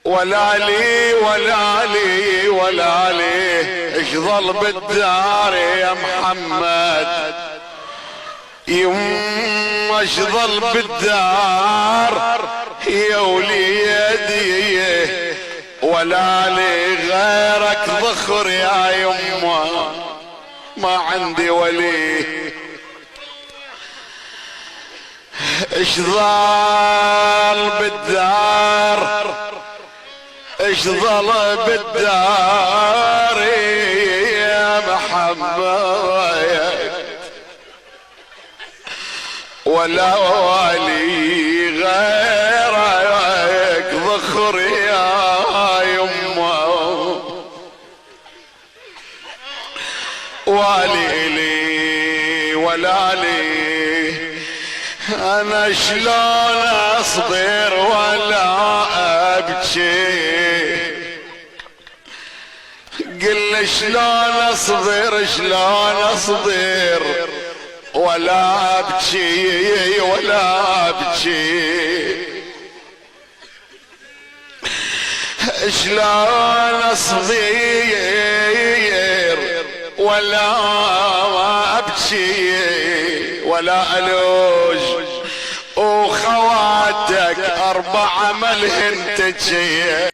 ولا لي ولا لي ولا لي ايش ظل بالدار يا محمد، يما ايش ظل بالدار يا وليدي، ولا لي غيرك ذخر يا يما، ما عندي ولي. ايش ظل بالدار، ايش ظل بالدار يا محمد، ولا ولي غيرك ذخر يا يما، والي لي ولا لي انا شلون اصبر ولا ابكي، قل شلون اصبر شلون اصبر ولا ابكي ولا ابكي، شلون اصبر ولا ابكي ولا الوج، وخواتك 4 ملهن تجي.